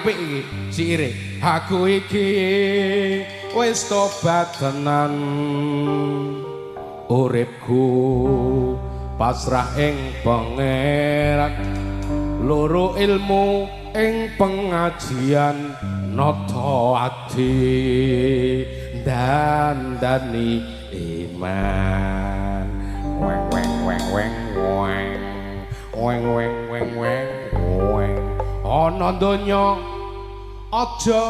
apik iki siire. Aku iki wis tobat tenan. Uripku pasrah ing pangeran. Loro ilmu ing pengajian nata ati dandani iman. Weng weng weng weng weng weng weng weng weng weng. Ana donya aja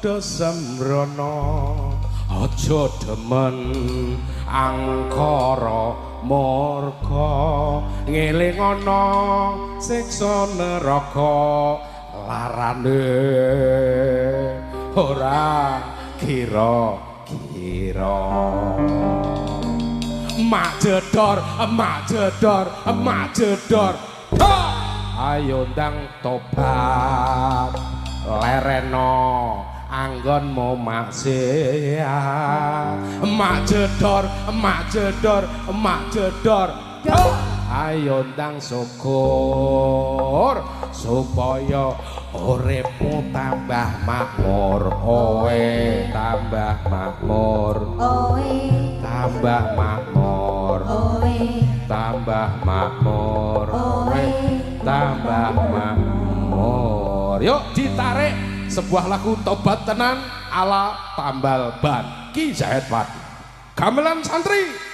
desembrono, aja demen angkara murka, ngeling ana siksa neraka larane ora kira-kira. Emak jedor, emak jedor, emak jedor. Ayo ndang tobat lereno anggonmu maksiat. Emak jedor, emak jedor, emak jedor. Ayo ndang syukur supaya uripmu tambah makmur. Oe tambah makmur. Oe tambah makmur. Oe tambah makmur. Oe tambah makmur. Yuk ditarik sebuah lagu tobat tenan ala tambal ban Ki Zahid Wadi. Gamelan santri